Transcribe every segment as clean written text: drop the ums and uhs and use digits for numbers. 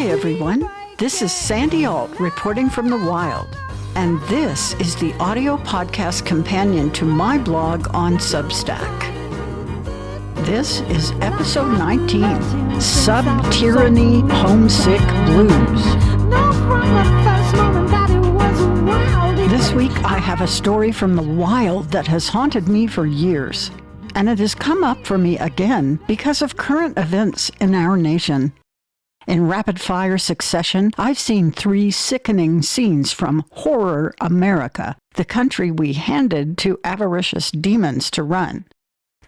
Hi everyone, this is Sandy Alt reporting from the wild, and this is the audio podcast companion to my blog on Substack. This is episode 19, SUBTYRANNY Homesick Blues. This week I have a story from the wild that has haunted me for years, and it has come up for me again because of current events in our nation. In rapid-fire succession, I've seen 3 sickening scenes from Horror America, the country we handed to avaricious demons to run.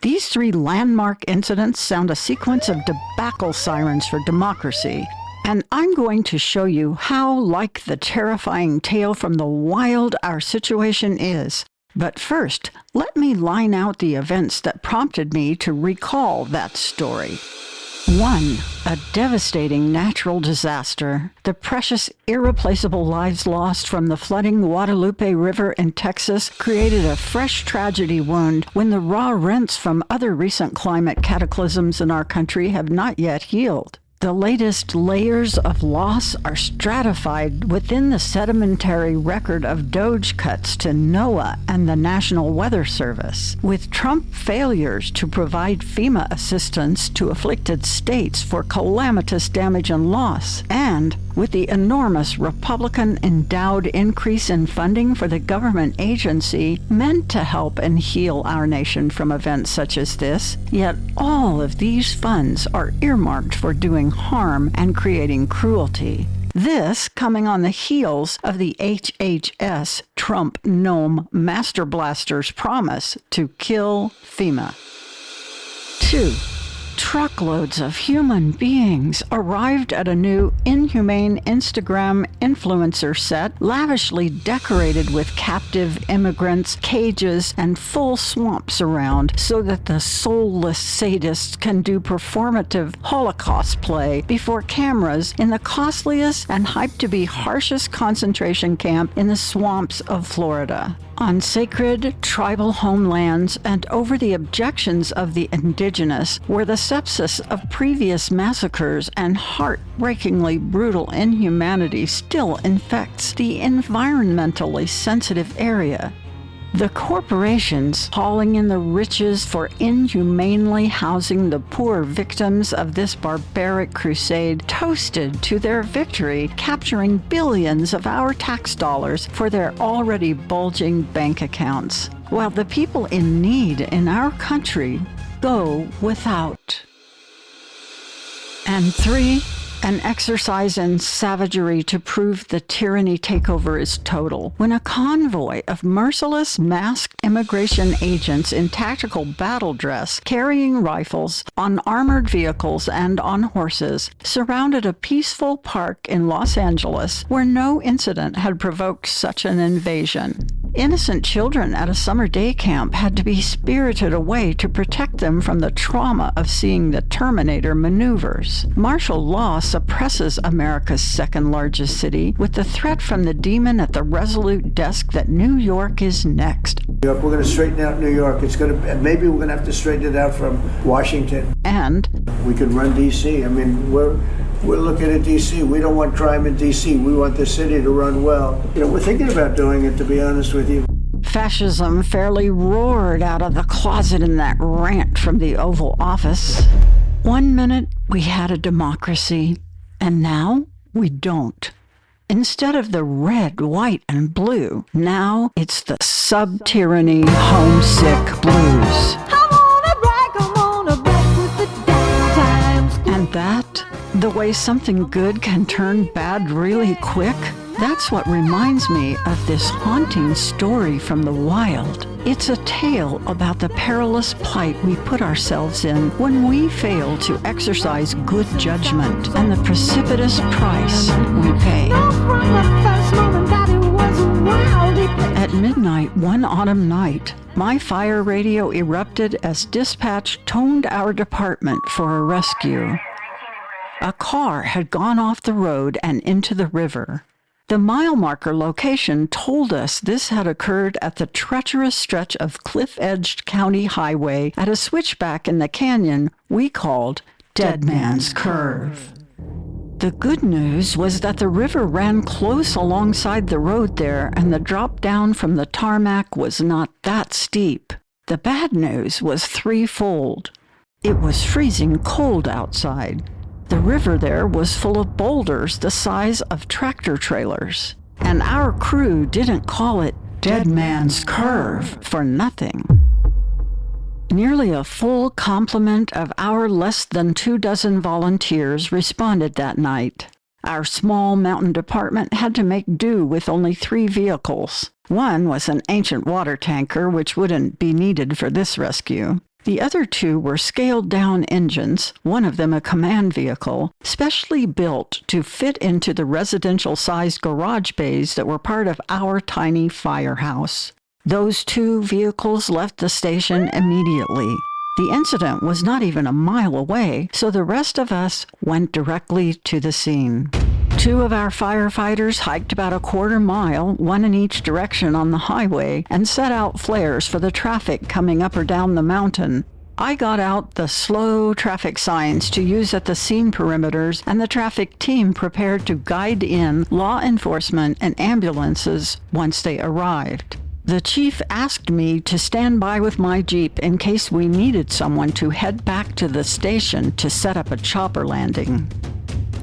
These 3 landmark incidents sound a sequence of debacle sirens for democracy, and I'm going to show you how like the terrifying tale from the wild our situation is. But first, let me line out the events that prompted me to recall that story. 1. A devastating natural disaster. The precious, irreplaceable lives lost from the flooding Guadalupe River in Texas created a fresh tragedy wound when the raw rents from other recent climate cataclysms in our country have not yet healed. The latest layers of loss are stratified within the sedimentary record of DOGE cuts to NOAA and the National Weather Service, with Trump failures to provide FEMA assistance to afflicted states for calamitous damage and loss, and with the enormous Republican-endowed increase in funding for the government agency meant to help and heal our nation from events such as this, yet all of these funds are earmarked for doing harm and creating cruelty. This coming on the heels of the HHS Trump Gnome Master Blaster's promise to kill FEMA. 2. Truckloads of human beings arrived at a new inhumane Instagram influencer set lavishly decorated with captive immigrants, cages, and full swamps around so that the soulless sadists can do performative Holocaust play before cameras in the costliest and hyped to be harshest concentration camp in the swamps of Florida. On sacred tribal homelands and over the objections of the indigenous, where the sepsis of previous massacres and heartbreakingly brutal inhumanity still infects the environmentally sensitive area. The corporations hauling in the riches for inhumanely housing the poor victims of this barbaric crusade toasted to their victory, capturing billions of our tax dollars for their already bulging bank accounts, while the people in need in our country go without. And 3. An exercise in savagery to prove the tyranny takeover is total, when a convoy of merciless masked immigration agents in tactical battle dress, carrying rifles, on armored vehicles and on horses, surrounded a peaceful park in Los Angeles where no incident had provoked such an invasion. Innocent children at a summer day camp had to be spirited away to protect them from the trauma of seeing the Terminator maneuvers. Martial law suppresses America's second largest city with the threat from the demon at the resolute desk that New York is next. We're going to straighten out New York. Maybe we're going to have to straighten it out from Washington. And we could run D.C. I mean, we're looking at D.C. We don't want crime in D.C. We want the city to run well. We're thinking about doing it, to be honest with you. Fascism fairly roared out of the closet in that rant from the Oval Office. 1 minute we had a democracy, and now we don't. Instead of the red, white, and blue, now it's the SUBTYRANNY Homesick Blues. And that, the way something good can turn bad really quick, that's what reminds me of this haunting story from the wild. It's a tale about the perilous plight we put ourselves in when we fail to exercise good judgment and the precipitous price we pay. At midnight one autumn night, my fire radio erupted as dispatch toned our department for a rescue. A car had gone off the road and into the river. The mile marker location told us this had occurred at the treacherous stretch of cliff-edged county highway at a switchback in the canyon we called Dead Man's Curve. The good news was that the river ran close alongside the road there, and the drop down from the tarmac was not that steep. The bad news was threefold. It was freezing cold outside. The river there was full of boulders the size of tractor trailers, and our crew didn't call it Dead Man's Curve for nothing. Nearly a full complement of our less than 24 volunteers responded that night. Our small mountain department had to make do with only 3 vehicles. One was an ancient water tanker, which wouldn't be needed for this rescue. The other 2 were scaled-down engines, one of them a command vehicle, specially built to fit into the residential-sized garage bays that were part of our tiny firehouse. Those 2 vehicles left the station immediately. The incident was not even a mile away, so the rest of us went directly to the scene. 2 of our firefighters hiked about a quarter mile, one in each direction on the highway, and set out flares for the traffic coming up or down the mountain. I got out the slow traffic signs to use at the scene perimeters, and the traffic team prepared to guide in law enforcement and ambulances once they arrived. The chief asked me to stand by with my Jeep in case we needed someone to head back to the station to set up a chopper landing.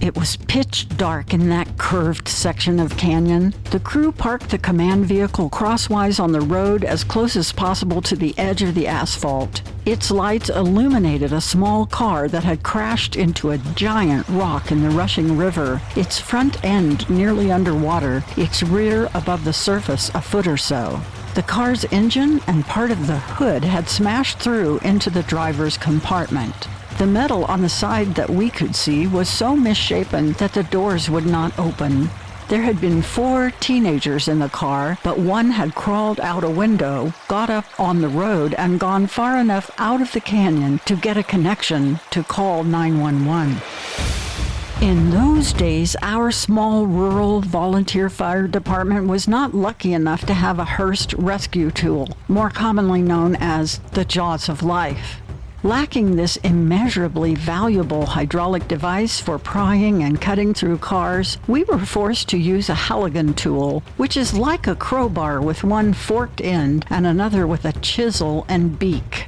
It was pitch dark in that curved section of canyon. The crew parked the command vehicle crosswise on the road as close as possible to the edge of the asphalt. Its lights illuminated a small car that had crashed into a giant rock in the rushing river, its front end nearly underwater, its rear above the surface a foot or so. The car's engine and part of the hood had smashed through into the driver's compartment. The metal on the side that we could see was so misshapen that the doors would not open. There had been 4 teenagers in the car, but one had crawled out a window, got up on the road, and gone far enough out of the canyon to get a connection to call 911. In those days, our small rural volunteer fire department was not lucky enough to have a Hearst rescue tool, more commonly known as the Jaws of Life. Lacking this immeasurably valuable hydraulic device for prying and cutting through cars, we were forced to use a Halligan tool, which is like a crowbar with one forked end and another with a chisel and beak.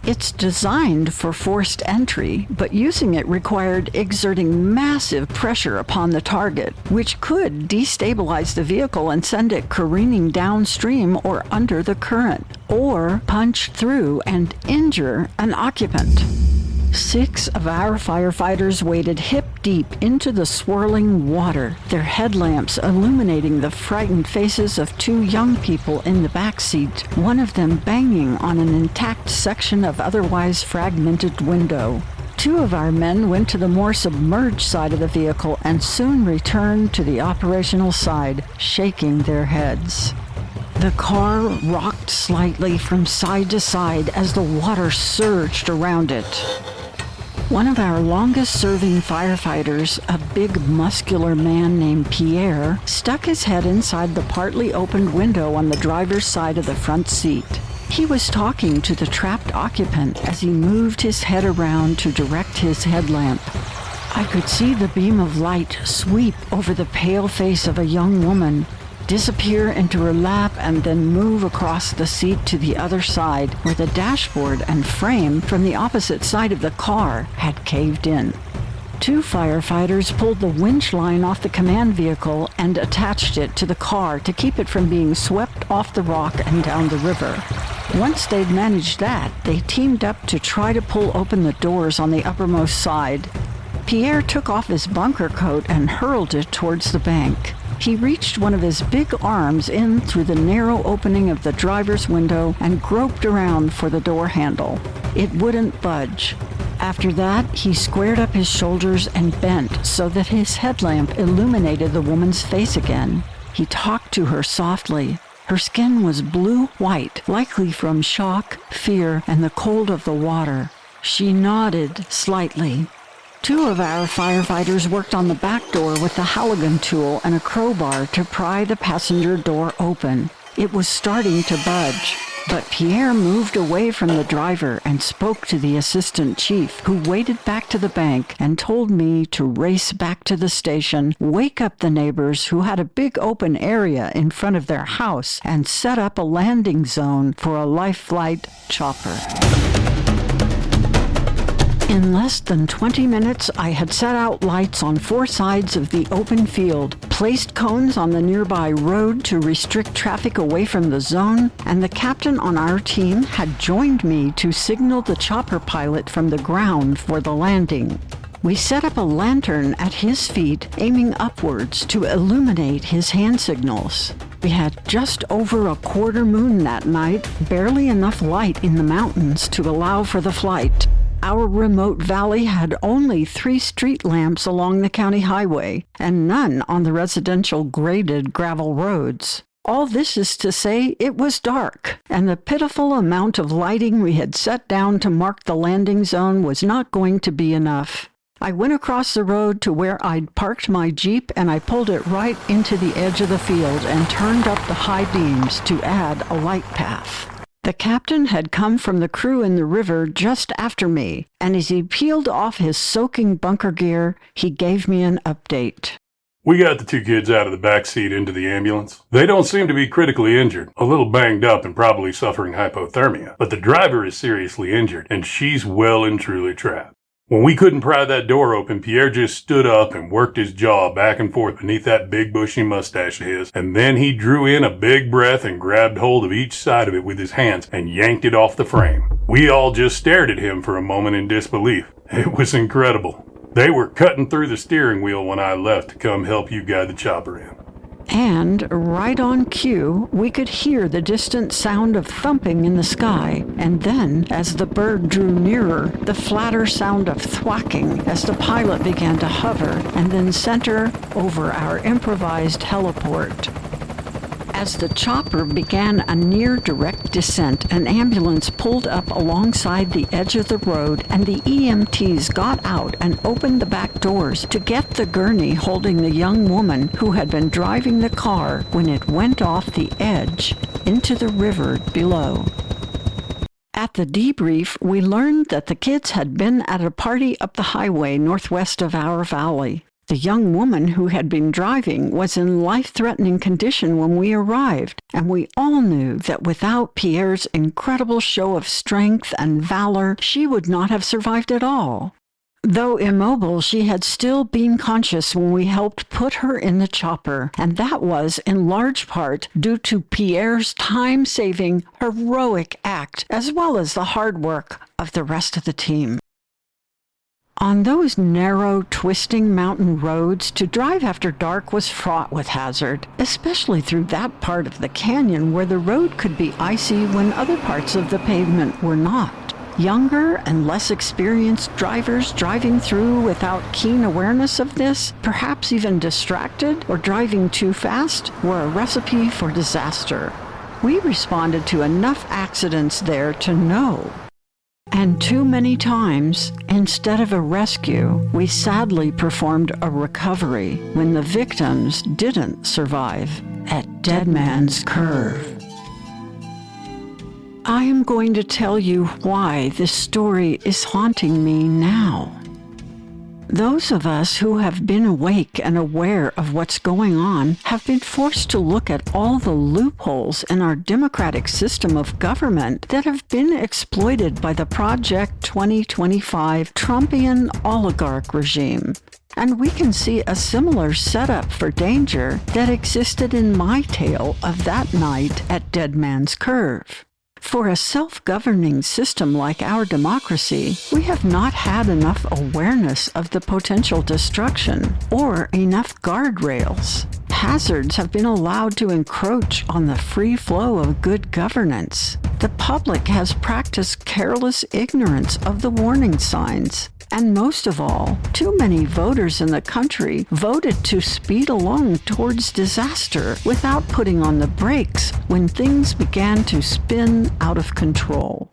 It's designed for forced entry, but using it required exerting massive pressure upon the target, which could destabilize the vehicle and send it careening downstream or under the current, or punch through and injure an occupant. 6 of our firefighters waded hip-deep into the swirling water, their headlamps illuminating the frightened faces of 2 young people in the back seat, one of them banging on an intact section of otherwise fragmented window. 2 of our men went to the more submerged side of the vehicle and soon returned to the operational side, shaking their heads. The car rocked slightly from side to side as the water surged around it. One of our longest-serving firefighters, a big muscular man named Pierre, stuck his head inside the partly opened window on the driver's side of the front seat. He was talking to the trapped occupant as he moved his head around to direct his headlamp. I could see the beam of light sweep over the pale face of a young woman, disappear into her lap, and then move across the seat to the other side, where the dashboard and frame from the opposite side of the car had caved in. 2 firefighters pulled the winch line off the command vehicle and attached it to the car to keep it from being swept off the rock and down the river. Once they'd managed that, they teamed up to try to pull open the doors on the uppermost side. Pierre took off his bunker coat and hurled it towards the bank. He reached one of his big arms in through the narrow opening of the driver's window and groped around for the door handle. It wouldn't budge. After that, he squared up his shoulders and bent so that his headlamp illuminated the woman's face again. He talked to her softly. Her skin was blue-white, likely from shock, fear, and the cold of the water. She nodded slightly. 2 of our firefighters worked on the back door with the Halligan tool and a crowbar to pry the passenger door open. It was starting to budge. But Pierre moved away from the driver and spoke to the assistant chief, who waded back to the bank and told me to race back to the station, wake up the neighbors who had a big open area in front of their house, and set up a landing zone for a life flight chopper. In less than 20 minutes, I had set out lights on 4 sides of the open field, placed cones on the nearby road to restrict traffic away from the zone, and the captain on our team had joined me to signal the chopper pilot from the ground for the landing. We set up a lantern at his feet, aiming upwards to illuminate his hand signals. We had just over a quarter moon that night, barely enough light in the mountains to allow for the flight. Our remote valley had only 3 street lamps along the county highway, and none on the residential graded gravel roads. All this is to say it was dark, and the pitiful amount of lighting we had set down to mark the landing zone was not going to be enough. I went across the road to where I'd parked my Jeep, and I pulled it right into the edge of the field and turned up the high beams to add a light path. The captain had come from the crew in the river just after me, and as he peeled off his soaking bunker gear, he gave me an update. We got the 2 kids out of the back seat into the ambulance. They don't seem to be critically injured, a little banged up and probably suffering hypothermia, but the driver is seriously injured, and she's well and truly trapped. When we couldn't pry that door open, Pierre just stood up and worked his jaw back and forth beneath that big bushy mustache of his, and then he drew in a big breath and grabbed hold of each side of it with his hands and yanked it off the frame. We all just stared at him for a moment in disbelief. It was incredible. They were cutting through the steering wheel when I left to come help you guide the chopper in. And right on cue, we could hear the distant sound of thumping in the sky, and then, as the bird drew nearer, the flatter sound of thwacking as the pilot began to hover and then center over our improvised heliport. As the chopper began a near-direct descent, an ambulance pulled up alongside the edge of the road, and the EMTs got out and opened the back doors to get the gurney holding the young woman who had been driving the car when it went off the edge into the river below. At the debrief, we learned that the kids had been at a party up the highway northwest of our valley. The young woman who had been driving was in life-threatening condition when we arrived, and we all knew that without Pierre's incredible show of strength and valor, she would not have survived at all. Though immobile, she had still been conscious when we helped put her in the chopper, and that was in large part due to Pierre's time-saving, heroic act, as well as the hard work of the rest of the team. On those narrow, twisting mountain roads, to drive after dark was fraught with hazard, especially through that part of the canyon where the road could be icy when other parts of the pavement were not. Younger and less experienced drivers driving through without keen awareness of this, perhaps even distracted or driving too fast, were a recipe for disaster. We responded to enough accidents there to know. And too many times, instead of a rescue, we sadly performed a recovery when the victims didn't survive at Dead Man's Curve. I am going to tell you why this story is haunting me now. Those of us who have been awake and aware of what's going on have been forced to look at all the loopholes in our democratic system of government that have been exploited by the Project 2025 Trumpian oligarch regime. And we can see a similar setup for danger that existed in my tale of that night at Dead Man's Curve. For a self-governing system like our democracy, we have not had enough awareness of the potential destruction or enough guardrails. Hazards have been allowed to encroach on the free flow of good governance. The public has practiced careless ignorance of the warning signs. And most of all, too many voters in the country voted to speed along towards disaster without putting on the brakes when things began to spin out of control.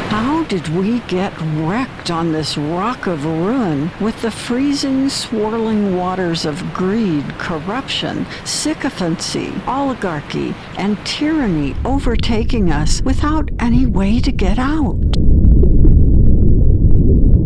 How did we get wrecked on this rock of ruin with the freezing, swirling waters of greed, corruption, sycophancy, oligarchy, and tyranny overtaking us without any way to get out?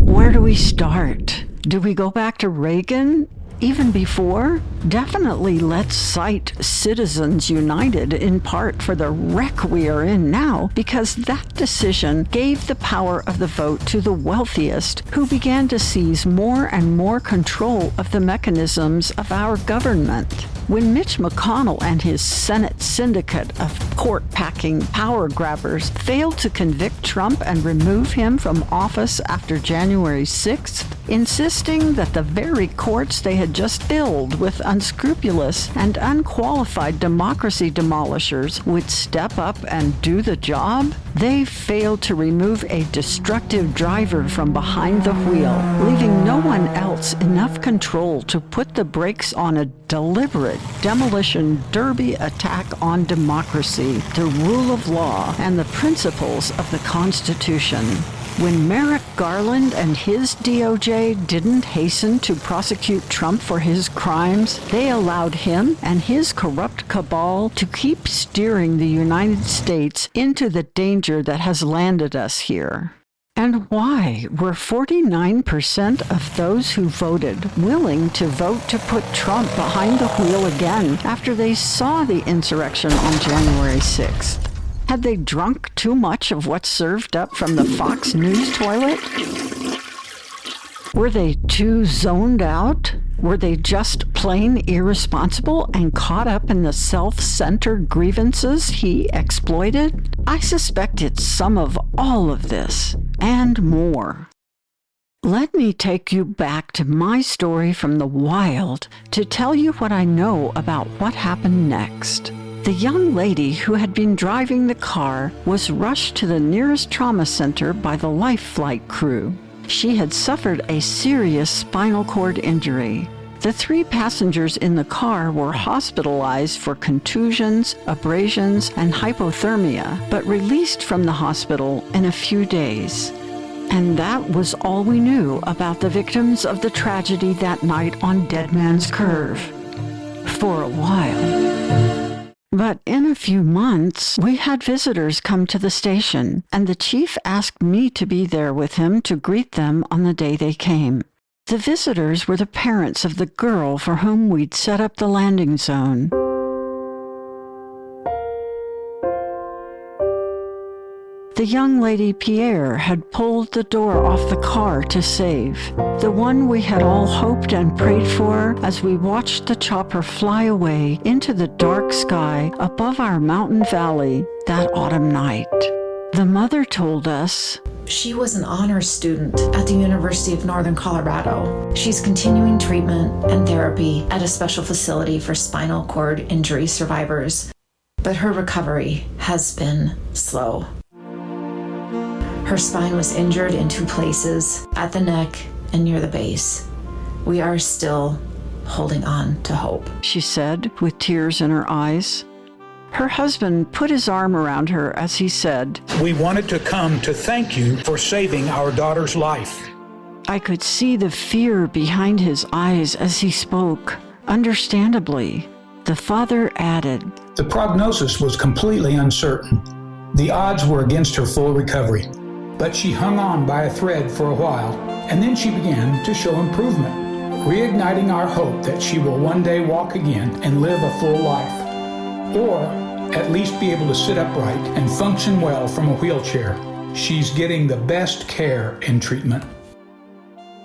Where do we start? Do we go back to Reagan? Even before? Definitely let's cite Citizens United in part for the wreck we are in now, because that decision gave the power of the vote to the wealthiest, who began to seize more and more control of the mechanisms of our government. When Mitch McConnell and his Senate syndicate of court-packing power grabbers failed to convict Trump and remove him from office after January 6th, insisting that the very courts they had just filled with unscrupulous and unqualified democracy demolishers would step up and do the job, they failed to remove a destructive driver from behind the wheel, leaving no one else enough control to put the brakes on a deliberate demolition derby attack on democracy, the rule of law, and the principles of the Constitution. When Merrick Garland and his DOJ didn't hasten to prosecute Trump for his crimes, they allowed him and his corrupt cabal to keep steering the United States into the danger that has landed us here. And why were 49% of those who voted willing to vote to put Trump behind the wheel again after they saw the insurrection on January 6th? Had they drunk too much of what's served up from the Fox News toilet? Were they too zoned out? Were they just plain irresponsible and caught up in the self-centered grievances he exploited? I suspect it's some of all of this, and more. Let me take you back to my story from the wild to tell you what I know about what happened next. The young lady who had been driving the car was rushed to the nearest trauma center by the life flight crew. She had suffered a serious spinal cord injury. The 3 passengers in the car were hospitalized for contusions, abrasions, and hypothermia, but released from the hospital in a few days. And that was all we knew about the victims of the tragedy that night on Dead Man's Curve. For a while. But in a few months, we had visitors come to the station, and the chief asked me to be there with him to greet them on the day they came. The visitors were the parents of the girl for whom we'd set up the landing zone. The young lady Pierre had pulled the door off the car to save, the one we had all hoped and prayed for as we watched the chopper fly away into the dark sky above our mountain valley that autumn night. The mother told us, she was an honors student at the University of Northern Colorado. She's continuing treatment and therapy at a special facility for spinal cord injury survivors, but her recovery has been slow. Her spine was injured in 2 places, at the neck and near the base. We are still holding on to hope, she said with tears in her eyes. Her husband put his arm around her as he said, "We wanted to come to thank you for saving our daughter's life." I could see the fear behind his eyes as he spoke, understandably. The father added, "The prognosis was completely uncertain. The odds were against her full recovery. But she hung on by a thread for a while, and then she began to show improvement, reigniting our hope that she will one day walk again and live a full life, or at least be able to sit upright and function well from a wheelchair. She's getting the best care and treatment."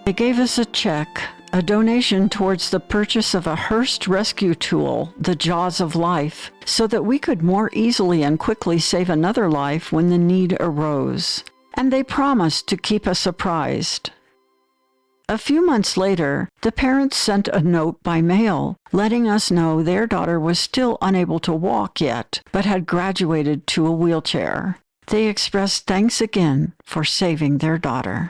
They gave us a check, a donation towards the purchase of a Hearst rescue tool, the Jaws of Life, so that we could more easily and quickly save another life when the need arose. And they promised to keep us apprised. A few months later, the parents sent a note by mail letting us know their daughter was still unable to walk yet, but had graduated to a wheelchair. They expressed thanks again for saving their daughter.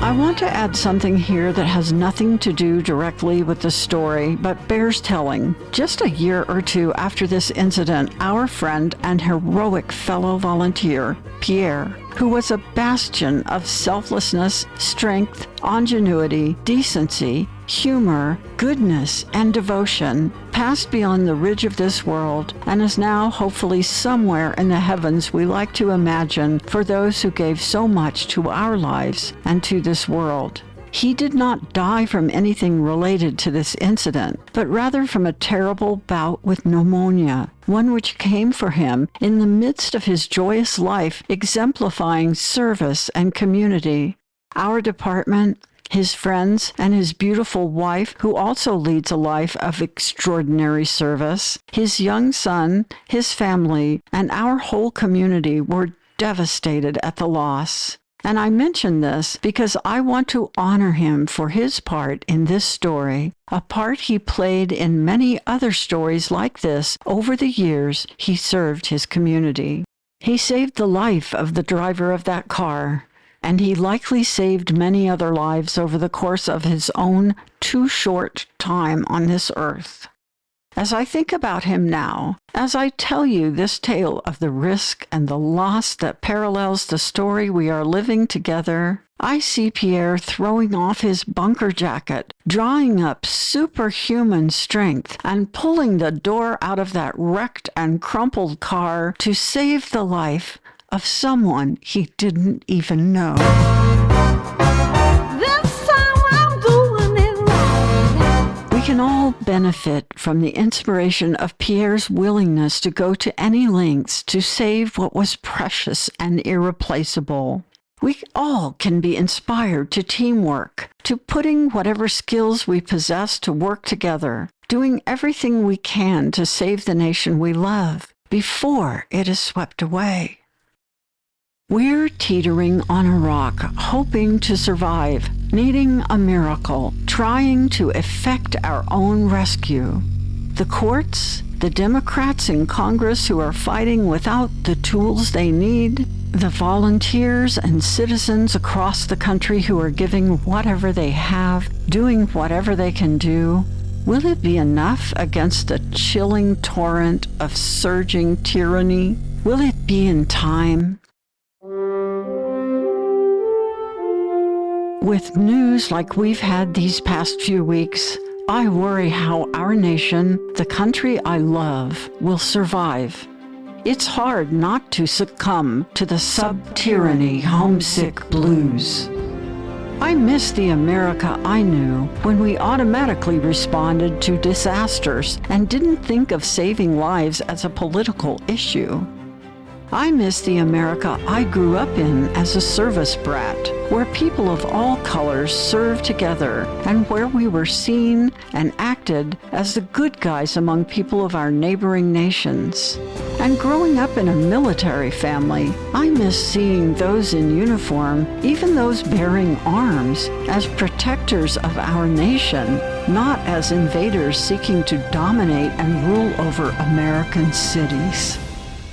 I want to add something here that has nothing to do directly with the story, but bears telling. Just a year or two after this incident, our friend and heroic fellow volunteer, Pierre, who was a bastion of selflessness, strength, ingenuity, decency, humor, goodness, and devotion, passed beyond the ridge of this world and is now hopefully somewhere in the heavens we like to imagine for those who gave so much to our lives and to this world. He did not die from anything related to this incident, but rather from a terrible bout with pneumonia, one which came for him in the midst of his joyous life, exemplifying service and community. Our department, his friends, and his beautiful wife, who also leads a life of extraordinary service, his young son, his family, and our whole community were devastated at the loss. And I mention this because I want to honor him for his part in this story, a part he played in many other stories like this over the years he served his community. He saved the life of the driver of that car, and he likely saved many other lives over the course of his own too short time on this earth. As I think about him now, as I tell you this tale of the risk and the loss that parallels the story we are living together, I see Pierre throwing off his bunker jacket, drawing up superhuman strength, and pulling the door out of that wrecked and crumpled car to save the life of someone he didn't even know. We can all benefit from the inspiration of Pierre's willingness to go to any lengths to save what was precious and irreplaceable. We all can be inspired to teamwork, to putting whatever skills we possess to work together, doing everything we can to save the nation we love before it is swept away. We're teetering on a rock, hoping to survive, needing a miracle, trying to effect our own rescue. The courts, the Democrats in Congress who are fighting without the tools they need, the volunteers and citizens across the country who are giving whatever they have, doing whatever they can do. Will it be enough against the chilling torrent of surging tyranny? Will it be in time? With news like we've had these past few weeks, I worry how our nation, the country I love, will survive. It's hard not to succumb to the sub-tyranny homesick blues. I miss the America I knew when we automatically responded to disasters and didn't think of saving lives as a political issue. I miss the America I grew up in as a service brat, where people of all colors served together and where we were seen and acted as the good guys among people of our neighboring nations. And growing up in a military family, I miss seeing those in uniform, even those bearing arms, as protectors of our nation, not as invaders seeking to dominate and rule over American cities.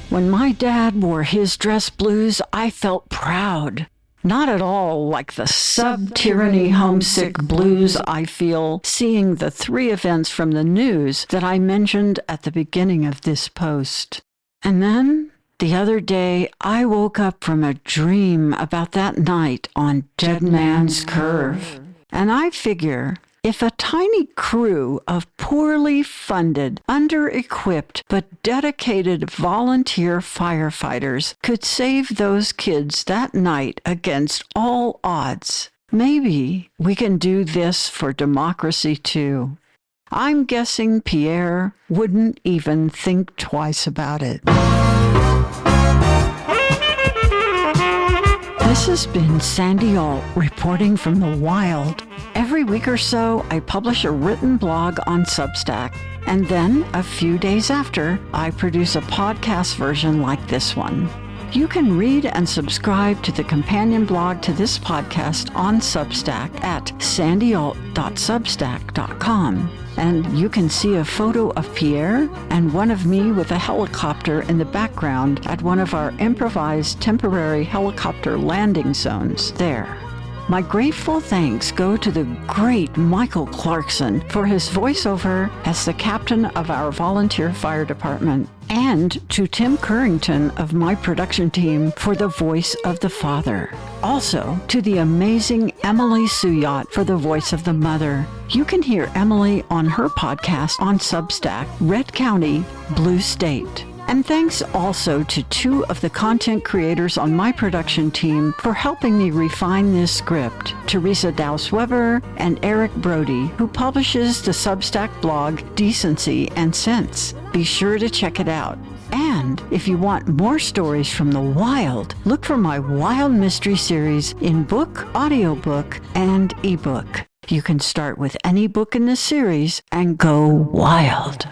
When my dad wore his dress blues, I felt proud. Not at all like the sub-tyranny homesick blues I feel seeing the 3 events from the news that I mentioned at the beginning of this post. And then, the other day, I woke up from a dream about that night on Dead Man's Curve. And I figure, if a tiny crew of poorly funded, under-equipped, but dedicated volunteer firefighters could save those kids that night against all odds, maybe we can do this for democracy too. I'm guessing Pierre wouldn't even think twice about it. This has been Sandy Alt reporting from the wild. Every week or so, I publish a written blog on Substack, and then a few days after, I produce a podcast version like this one. You can read and subscribe to the companion blog to this podcast on Substack at sandyalt.substack.com. And you can see a photo of Pierre and one of me with a helicopter in the background at one of our improvised temporary helicopter landing zones there. My grateful thanks go to the great Michael Clarkson for his voiceover as the captain of our volunteer fire department, and to Tim Currington of my production team for the voice of the father. Also, to the amazing Emily Suyat for the voice of the mother. You can hear Emily on her podcast on Substack, Red County, Blue State. And thanks also to 2 of the content creators on my production team for helping me refine this script, Teresa Dowse-Weber and Eric Brody, who publishes the Substack blog Decency and Sense. Be sure to check it out. And if you want more stories from the wild, look for my Wild Mystery series in book, audiobook, and ebook. You can start with any book in the series and go wild.